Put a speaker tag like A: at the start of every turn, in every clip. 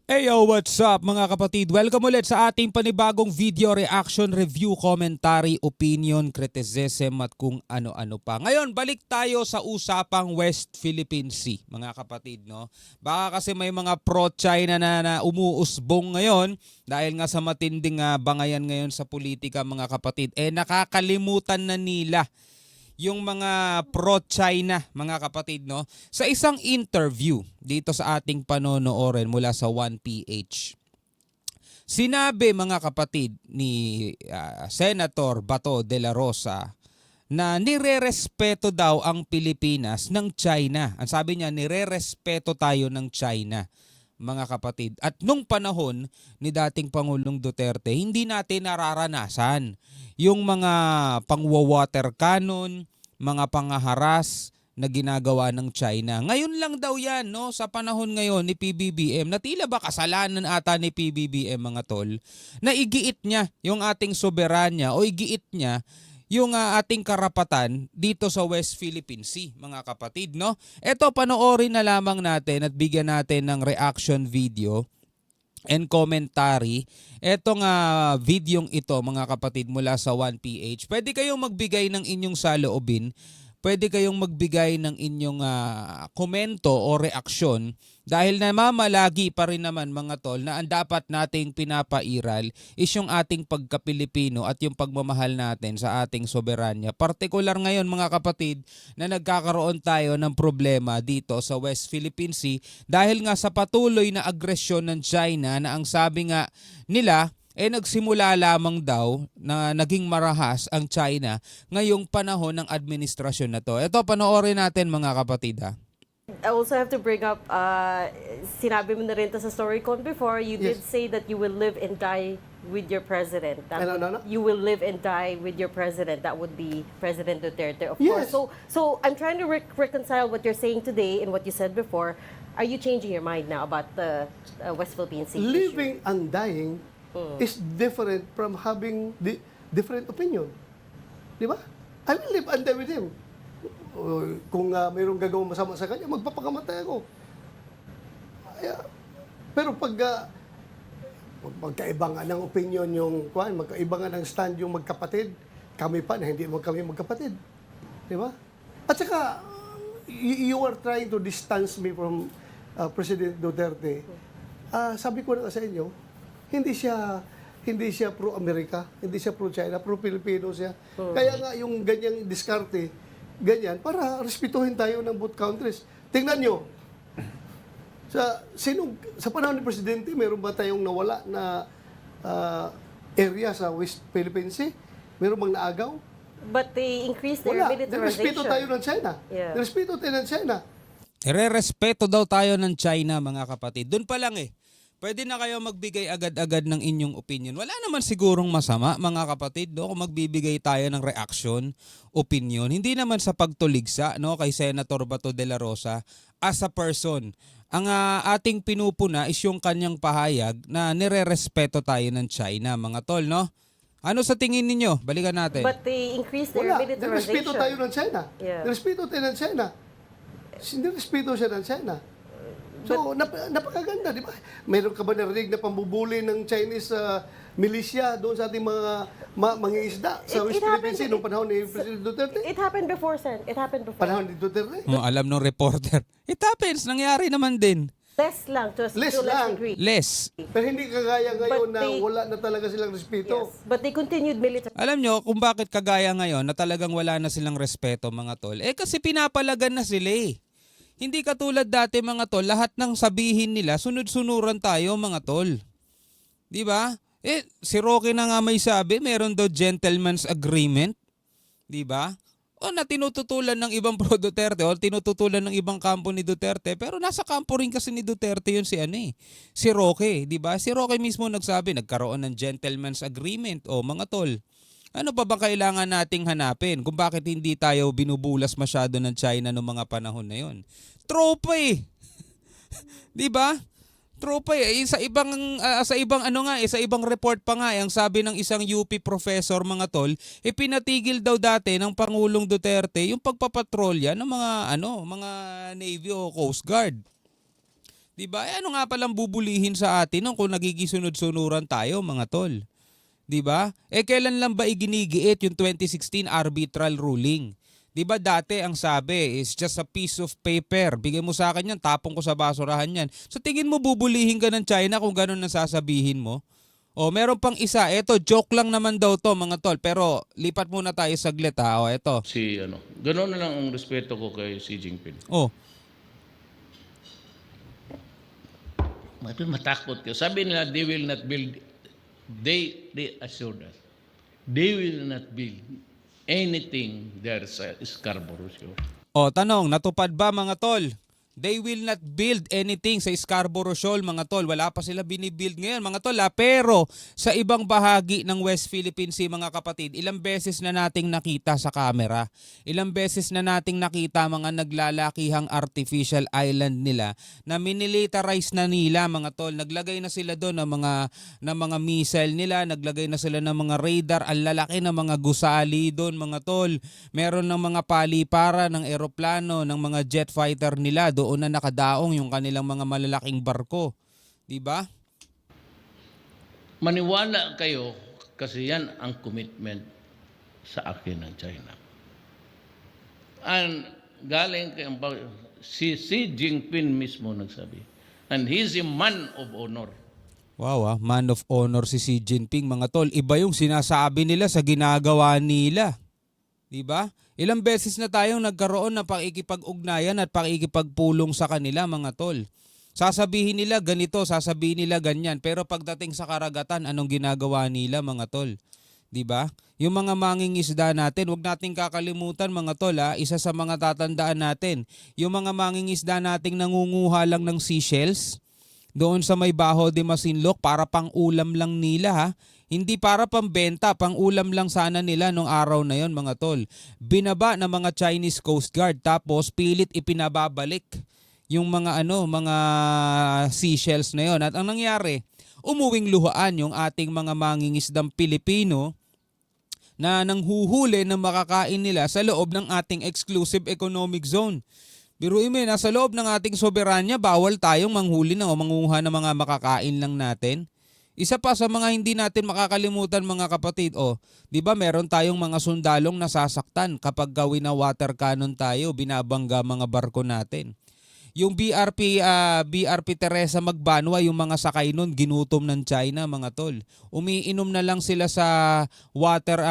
A: Yo, what's up mga kapatid? Welcome ulit sa ating panibagong video reaction, review, commentary, opinion, criticism at kung ano-ano pa. Ngayon, balik tayo sa usapang West Philippine Sea mga kapatid. No? Baka kasi may mga pro-China na umuusbong ngayon dahil nga sa matinding bangayan ngayon sa politika mga kapatid. Nakakalimutan na nila yung mga pro-China, mga kapatid, no? Sa isang interview dito sa ating panonoorin mula sa 1PH. Sinabi, mga kapatid, ni Senator Bato de la Rosa na nirerespeto daw ang Pilipinas ng China. Ang sabi niya, nirerespeto tayo ng China, mga kapatid. At nung panahon ni dating Pangulong Duterte, hindi natin nararanasan yung mga pangwa-water cannon, mga pangaharas na ginagawa ng China. Ngayon lang daw yan, no? Sa panahon ngayon ni PBBM, na tila ba kasalanan ata ni PBBM, mga tol, na igiit niya yung ating soberanya o igiit niya yung ating karapatan dito sa West Philippine Sea, mga kapatid, no? Ito, panoorin na lamang natin at bigyan natin ng reaction video and commentary. Etong videong ito, mga kapatid, mula sa 1PH. Pwede kayong magbigay ng inyong saloobin. Pwede kayong magbigay ng inyong komento o reaksyon dahil namamalagi pa rin naman, mga tol, na ang dapat nating pinapairal is yung ating pagka-Pilipino at yung pagmamahal natin sa ating soberanya. Partikular ngayon, mga kapatid, na nagkakaroon tayo ng problema dito sa West Philippine Sea dahil nga sa patuloy na agresyon ng China na ang sabi nga nila nagsimula lamang daw na naging marahas ang China ngayong panahon ng administrasyon na to. Ito, panoorin natin, mga kapatid, ha.
B: I also have to bring up, sinabi mo na rin to sa StoryCon before, you did
C: Yes.
B: say that you will live and die with your president. That
C: No.
B: You will live and die with your president. That would be President Duterte, of
C: Yes.
B: course. So I'm trying to reconcile what you're saying today and what you said before. Are you changing your mind now about the West Philippine Sea issue?
C: Living and dying is different from having the different opinion. Di ba? I will live and die with him. Kung mayroong gagawang masama sa kanya, magpapakamatay ako. Pero pag magkaiba nga ng opinion yung magkaiba nga ng stand yung magkapatid, kami pa na hindi kami magkapatid. Di ba? At saka, you are trying to distance me from President Duterte. Sabi ko na sa inyo, hindi siya pro-America, hindi siya pro-China, pro-Filipino siya. Kaya nga yung ganyang diskarte, ganyan, para respetuhin tayo ng both countries. Tingnan nyo, sa panahon ni Presidente, meron ba tayong nawala na area sa West Philippine Sea? Meron bang naagaw?
B: But they increased their
C: Wala.
B: militarization.
C: Nirespeto tayo ng China.
B: Yeah.
C: Nirespeto tayo ng China.
A: Irerespeto daw tayo ng China, mga kapatid. Doon pa lang pwede na kayo magbigay agad-agad ng inyong opinion. Wala naman sigurong masama, mga kapatid, no? Kung magbibigay tayo ng reaction, opinion. Hindi naman sa pagtuligsa, no, kay Senator Bato de la Rosa as a person. Ang ating pinupuna is yung kanyang pahayag na nirerespeto tayo ng China, mga tol, no? Ano sa tingin ninyo? Balikan natin.
B: But they increased their
C: Wala.
B: militarization.
C: Nirespeto tayo ng China.
B: Yeah.
C: Nirespeto tayo ng China. Nirespeto siya ng China. So, napakaganda, di ba? Mayroon ka ba narinig na pambubuli ng Chinese militia doon sa ating mga mangingisda sa West Philippine Sea noong panahon ni President Duterte?
B: It happened before, Sen. It happened before.
C: Panahon ni Duterte?
A: Alam ng reporter. It happens, nangyari naman din.
B: Less lang, to a
C: Less
B: less
C: lang.
B: degree.
A: Less.
C: Pero hindi kagaya ngayon
B: But
C: na
B: they-
C: wala na talaga silang respeto.
B: Yes. But they continued military.
A: Alam nyo kung bakit kagaya ngayon na talagang wala na silang respeto, mga tol? Kasi pinapalagan na sila eh. Hindi katulad dati, mga tol, lahat ng sabihin nila, sunod-sunuran tayo, mga tol. Di ba? Si Rocky na nga may sabi, meron daw gentleman's agreement. Di ba? O na tinututulan ng ibang pro Duterte o tinututulan ng ibang kampo ni Duterte, pero nasa kampo rin kasi ni Duterte yun si Roque, di ba? Si Roque mismo nagsabi, nagkaroon ng gentleman's agreement. O mga tol, ano pa ba kailangan nating hanapin kung bakit hindi tayo binubulas masyado ng China noong mga panahon na yun? Tropa eh. 'Di ba? Tropa eh. Sa ibang report pa nga, ang sabi ng isang UP professor, mga tol, pinatigil daw dati ng Pangulong Duterte yung pagpapatrolya ng mga Navy o Coast Guard. 'Di ba? Eh, ano nga palang bubulihin sa atin kung nagigisunod-sunuran tayo, mga tol? 'Di ba? Eh, kailan lang ba iginigiit yung 2016 arbitral ruling? 'Di ba dati ang sabi is just a piece of paper. Bigay mo sa akin yan, tapong ko sa basurahan yan. So tingin mo bubulihin ka ng China kung ganun ang sasabihin mo? O meron pang isa, eto joke lang naman daw to mga tol, pero lipat muna tayo saglit ha. O eto.
D: Si ano, gano'n na lang ang respeto ko kay Xi Jinping.
A: Oh,
D: Matakot ka. Sabi nila, they will not build, they assured us, they will not build anything there sa Scarborough Shoal.
A: O, tanong, natupad ba mga tol? They will not build anything sa Scarborough Shoal, mga tol. Wala pa sila binibuild ngayon, mga tol. Pero sa ibang bahagi ng West Philippine Sea, mga kapatid, ilang beses na nating nakita sa camera. Ilang beses na nating nakita mga naglalakihang artificial island nila na minilitarize na nila, mga tol. Naglagay na sila doon ng mga missile nila, naglagay na sila ng mga radar, ang lalaki ng mga gusali doon, mga tol. Meron ng mga palipara ng eroplano, ng mga jet fighter nila doon na nakadaong yung kanilang mga malalaking barko. 'Di ba?
D: Maniwala kayo kasi yan ang commitment sa akin ng China. And galing kay si Xi Jinping mismo nagsabi. And he's a man of honor.
A: Wow, man of honor si Xi Jinping, mga tol. Iba yung sinasabi nila sa ginagawa nila. 'Di ba? Ilang beses na tayong nagkaroon ng pakikipag-ugnayan at pakikipagpulong sa kanila, mga tol. Sasabihin nila ganito, sasabihin nila ganyan, pero pagdating sa karagatan, anong ginagawa nila, mga tol? 'Di ba? Yung mga mangingisda natin, wag nating kakalimutan, mga tol, isa sa mga tatandaan natin, yung mga mangingisda nating nangunguha lang ng seashells doon sa may Baho de Masinloc para pang ulam lang nila, ha. Hindi para pambenta, pang ulam lang sana nila nung araw na yon, mga tol. Binaba ng mga Chinese Coast Guard tapos pilit ipinababalik yung mga seashells na yon. At ang nangyari, umuwing luhaan yung ating mga mangingisdang Pilipino na nanghuhuli ng makakain nila sa loob ng ating exclusive economic zone. Biruin mo, nasa loob ng ating soberanya, bawal tayong manghuli o manguha ng mga makakain lang natin. Isa pa sa mga hindi natin makakalimutan, mga kapatid, 'di ba meron tayong mga sundalong nasasaktan kapag gawin na water cannon tayo, binabangga mga barko natin. Yung BRP Teresa Magbanwa, yung mga sakay nun, ginutom ng China, mga tol. Umiinom na lang sila sa water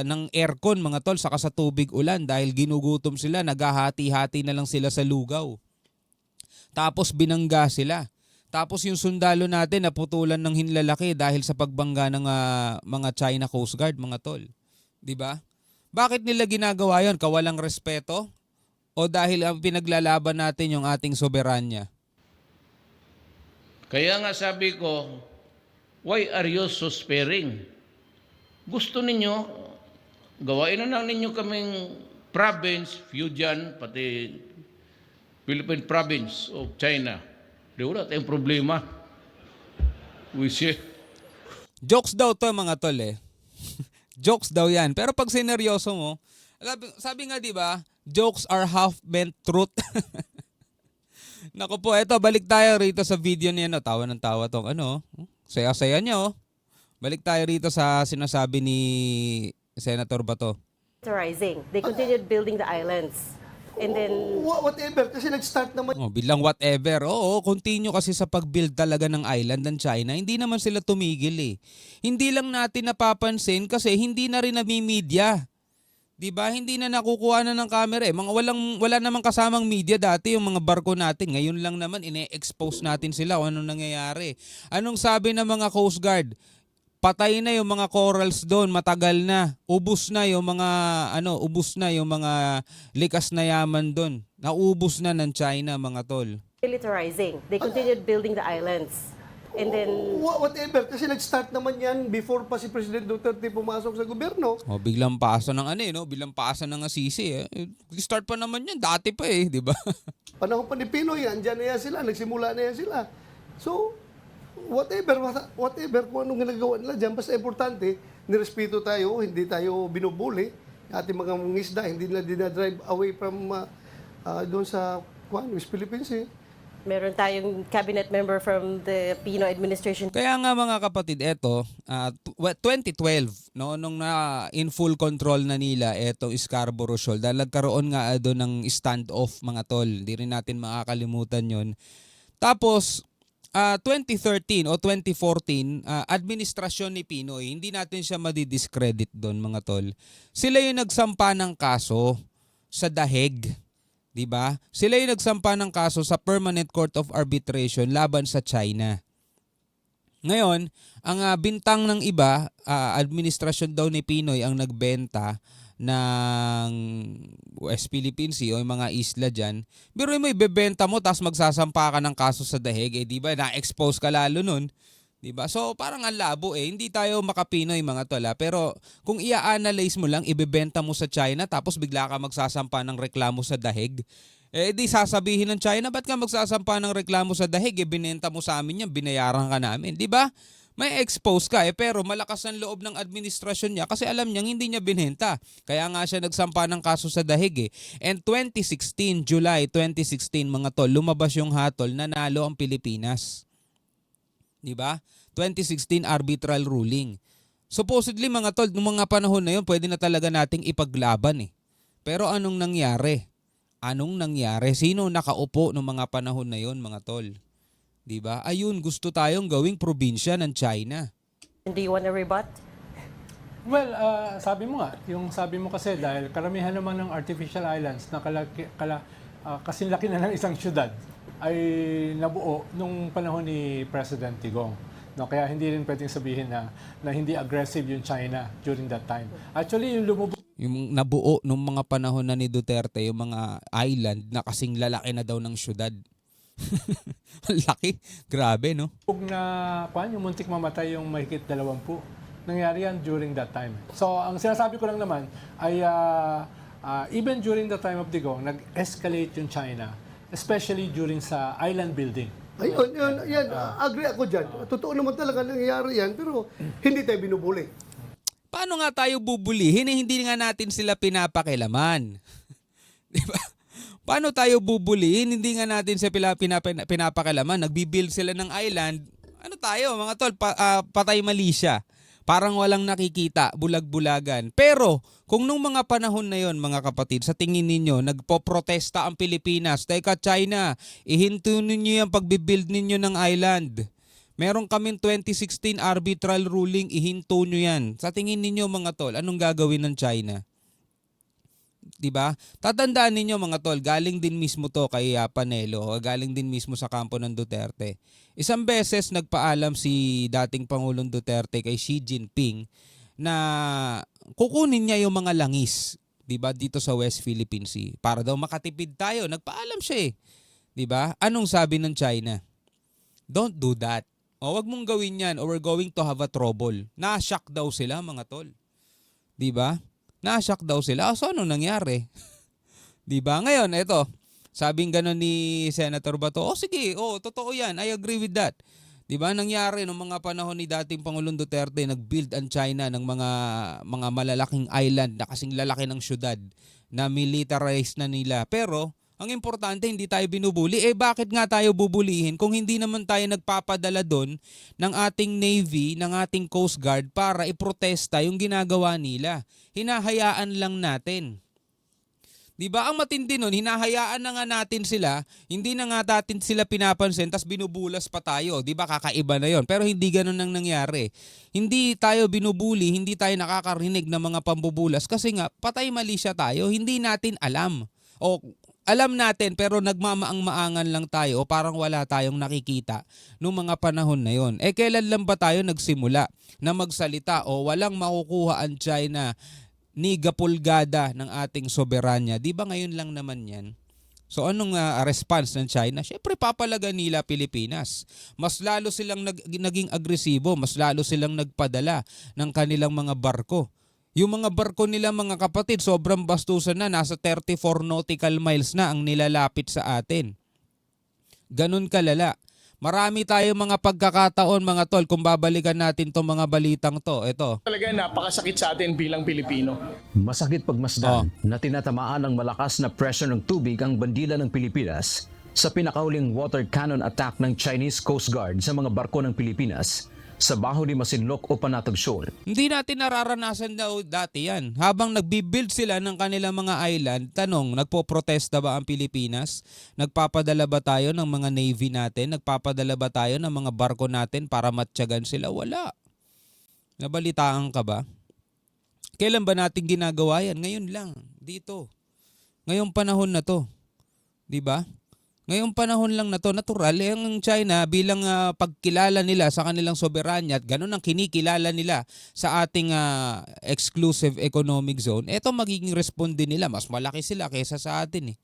A: ng aircon, mga tol, saka sa tubig ulan dahil ginugutom sila, naghahati-hati na lang sila sa lugaw. Tapos binangga sila. Tapos yung sundalo natin naputulan ng hinlalaki dahil sa pagbangga ng mga China Coast Guard, mga tol. 'Di ba? Bakit nila ginagawa 'yon? Kawalang respeto? O dahil ang pinaglalaban natin yung ating soberanya?
D: Kaya nga sabi ko, why are you so sparing? Gusto ninyo, gawain na lang ninyo kaming province, Fujian, pati Philippine province of China. Di wala tayong problema. We share.
A: Jokes daw to, mga tol, eh. Jokes daw yan. Pero pag sineryoso mo, sabi nga, di ba, jokes are half meant truth. Naku po, eto, balik tayo rito sa video niya. No? Tawa ng tawa tong saya-saya niya, oh. Balik tayo rito sa sinasabi ni Senator Bato.
B: Rising. They continued building the islands. And then,
C: Whatever, kasi nag-start naman
A: Bilang whatever. Oo, continue kasi sa pag-build talaga ng island ng China. Hindi naman sila tumigil, eh. Hindi lang natin napapansin kasi hindi na rin namimidya. 'Di ba? Hindi na nakukuha na ng camera, eh. Wala namang kasamang media dati yung mga barko natin. Ngayon lang naman ine-expose natin sila kung anong nangyayari. Anong sabi ng mga Coast Guard? Patay na yung mga corals doon, matagal na. Ubus na yung mga likas na yaman doon. Naubos na ng China, mga tol.
B: militarizing. They continued building the islands. And then,
C: whatever, kasi nag-start naman yan before pa si President Duterte pumasok sa gobyerno.
A: Biglang paasa ng biglang paasa ng Sisi, eh. Start pa naman yan, dati pa, eh, di ba?
C: Panahon pa ni Pinoy, andyan na yan sila, nagsimula na yan sila. So, whatever kung anong ginagawa nila dyan, basta importante, nirespeto tayo, hindi tayo binubuli. Ating mga mangisda, hindi nila dinadrive away from doon sa West Philippines, eh.
B: Meron tayong cabinet member from the Pinoy administration.
A: Kaya nga mga kapatid, eto, 2012, no, nung na in full control na nila etong Scarborough Shoal, dahil nagkaroon nga doon ng standoff mga tol. Hindi rin natin makakalimutan yon. Tapos, 2013 o 2014, administrasyon ni Pinoy, hindi natin siya madidiscredit doon mga tol. Sila yung nagsampa ng kaso sa Daheg. Diba? Sila yung nagsampa ng kaso sa Permanent Court of Arbitration laban sa China. Ngayon, ang bintang ng iba, administrasyon daw ni Pinoy ang nagbenta ng West Philippine Sea o yung mga isla dyan. Pero mo ibebenta mo tapos magsasampa ka ng kaso sa Daheg. Diba? Na-expose ka lalo nun. Diba? So parang ang labo hindi tayo makapinoy mga tola. Pero kung i-analyze mo lang, ibebenta mo sa China tapos bigla ka magsasampa ng reklamo sa Daheg, di sasabihin ng China, ba't ka magsasampa ng reklamo sa Daheg? Binenta mo sa amin yan, binayaran ka namin. Diba? May expose ka pero malakas ang loob ng administrasyon niya kasi alam niyang hindi niya binenta. Kaya nga siya nagsampa ng kaso sa Daheg And 2016, July 2016 mga tol, lumabas yung hatol, nanalo ang Pilipinas. Diba? 2016 arbitral ruling. Supposedly mga tol, noong mga panahon na yun, pwede na talaga nating ipaglaban Pero anong nangyari? Anong nangyari? Sino nakaupo noong mga panahon na yun mga tol? Diba? Ayun, gusto tayong gawing probinsya ng China.
B: Do you want to rebut?
E: Well, sabi mo nga, yung sabi mo kasi dahil karamihan naman ng artificial islands na kasing laki na ng isang syudad ay nabuo nung panahon ni President Digong. No, kaya hindi rin pwedeng sabihin na hindi aggressive yung China during that time. Actually,
A: Yung nabuo nung mga panahon na ni Duterte, yung mga island na kasing lalaki na daw ng syudad. Laki. Grabe, no?
E: yung muntik mamatay yung mahigit 20. Nangyari yan during that time. So, ang sinasabi ko lang naman ay even during the time of Digong, nag-escalate yung China, especially during sa island building.
C: Ayun, yan, agree ako dyan. Totoo naman talaga nangyayari yan, pero hindi tayo binubuli.
A: Paano nga tayo bubulihin? Hindi nga natin sila pinapakilaman. Di ba? Paano tayo bubulihin? Hindi nga natin sila pinapakilaman. Nagbibuild sila ng island. Ano tayo mga tol? Patay mali siya. Parang walang nakikita, bulag-bulagan. Pero kung nung mga panahon na yon mga kapatid, sa tingin ninyo, nagpoprotesta ang Pilipinas, teka China, ihinto ninyo yung pagbibuild ninyo ng island. Meron kaming 2016 arbitral ruling, ihinto nyo yan. Sa tingin ninyo mga tol, anong gagawin ng China? Diba? Tatandaan ninyo mga tol, galing din mismo to kay Panelo, galing din mismo sa kampo ng Duterte. Isang beses nagpaalam si dating Pangulong Duterte kay Xi Jinping na kukunin niya yung mga langis, 'di ba, dito sa West Philippine Sea para daw makatipid tayo. Nagpaalam siya 'Di ba? Anong sabi ng China? Don't do that. O wag mong gawin 'yan or we're going to have a trouble. Na-shock daw sila mga tol. 'Di ba? Na-shock daw sila. So ano nangyari? 'Di ba? Ngayon, eto. Sabing gano'n ni Senator Bato, sige, totoo 'yan. I agree with that. 'Di ba? Nangyari nung mga panahon ni dating Pangulong Duterte, nag-build ang China ng mga malalaking island na kasing lalaki ng syudad na militarized na nila. Pero ang importante, hindi tayo binubuli. Bakit nga tayo bubulihin kung hindi naman tayo nagpapadala doon ng ating Navy, ng ating Coast Guard para iprotesta yung ginagawa nila? Hinahayaan lang natin. Diba? Ang matindi nun, hinahayaan na nga natin sila, hindi na nga natin sila pinapansin, tas binubulas pa tayo. Diba? Kakaiba na yon. Pero hindi ganun ang nangyari. Hindi tayo binubuli, hindi tayo nakakarinig ng mga pambubulas kasi nga, patay mali siya tayo, hindi natin alam. O alam natin pero nagmamaang-maangan lang tayo o parang wala tayong nakikita noong mga panahon na yon. Kailan lang ba tayo nagsimula na magsalita o walang makukuha ang China ni gapulgada ng ating soberanya? Di ba ngayon lang naman yan? So anong response ng China? Siyempre papalaga nila Pilipinas. Mas lalo silang naging agresibo, mas lalo silang nagpadala ng kanilang mga barko. Yung mga barko nila mga kapatid, sobrang bastusan na, nasa 34 nautical miles na ang nilalapit sa atin. Ganun kalala. Marami tayong mga pagkakataon mga tol kung babalikan natin tong mga balitang to. Ito.
F: Talaga napakasakit sa atin bilang Pilipino.
G: Masakit pagmasdan na tinatamaan ng malakas na pressure ng tubig ang bandila ng Pilipinas sa pinakahuling water cannon attack ng Chinese Coast Guard sa mga barko ng Pilipinas sa Baho de Masinloc o Panatag Shoal.
A: Hindi natin nararanasan daw dati yan. Habang nagbibuild sila ng kanilang mga island, tanong, nagpo-protesta ba ang Pilipinas? Nagpapadala ba tayo ng mga navy natin? Nagpapadala ba tayo ng mga barko natin para matyagan sila? Wala. Nabalitaan ka ba? Kailan ba natin ginagawa yan? Ngayon lang, dito. Ngayong panahon na to. 'Di ba? Ngayong panahon lang na to, natural, ang China bilang pagkilala nila sa kanilang soberanya at ganun ang kinikilala nila sa ating exclusive economic zone, eto magiging responde nila, mas malaki sila kaysa sa atin eh.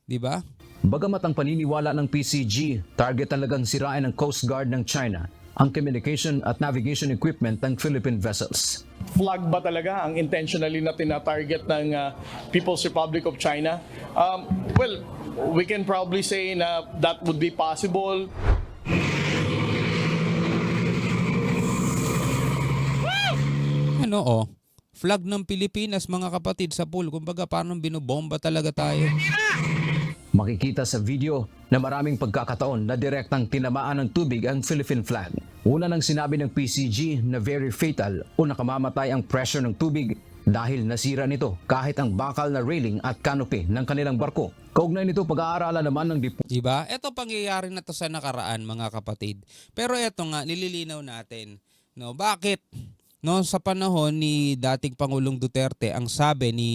A: 'Di ba?
G: Bagamat ang paniniwala ng PCG, target talagang sirain ng Coast Guard ng China ang communication at navigation equipment ng Philippine vessels.
F: Flag ba talaga ang intentionally na tina-target ng People's Republic of China? Well, we can probably say na that would be possible.
A: Ano flag ng Pilipinas mga kapatid sa pool, kumbaga parang binobomba talaga tayo.
G: Makikita sa video na maraming pagkakataon na direktang tinamaan ng tubig ang Philippine flag. Una nang sinabi ng PCG na very fatal o nakamamatay ang pressure ng tubig dahil nasira nito kahit ang bakal na railing at canopy ng kanilang barko. Kaugnay nito pag-aaralan naman ng
A: Diba? Ito pangyayari na to sa nakaraan mga kapatid. Pero ito nga, nililinaw natin. No, bakit? No, sa panahon ni dating Pangulong Duterte, ang sabi ni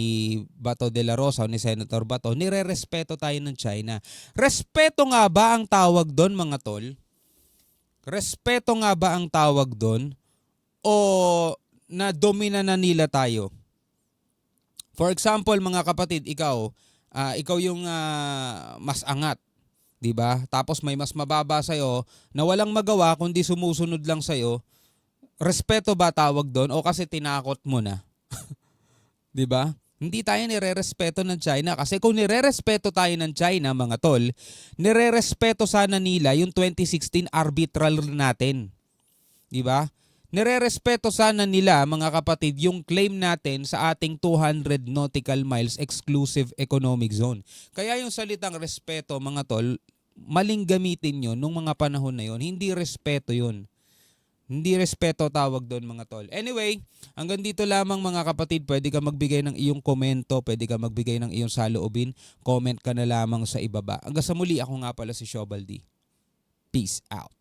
A: Bato de la Rosa o ni Senator Bato, nire-respeto tayo ng China. Respeto nga ba ang tawag doon mga tol? Respeto nga ba ang tawag doon? O na-domina na nila tayo? For example mga kapatid, ikaw yung mas angat. 'Di ba? Tapos may mas mababa sa'yo na walang magawa kundi sumusunod lang sa'yo. Respeto ba tawag doon o kasi tinakot mo na? 'Di ba? Hindi tayo nire-respeto ng China kasi kung nire-respeto tayo ng China mga tol, nire-respeto sana nila yung 2016 arbitral natin. 'Di ba? Nire-respeto sana nila mga kapatid yung claim natin sa ating 200 nautical miles exclusive economic zone. Kaya yung salitang respeto mga tol, maling gamitin yun nung mga panahon na yun. Hindi respeto yun. Hindi respeto tawag doon mga tol. Anyway, hanggang dito lamang mga kapatid. Pwede ka magbigay ng iyong komento, pwede ka magbigay ng iyong saloobin. Comment ka na lamang sa ibaba. Hanggang sa muli, ako nga pala si Shobaldi. Peace out.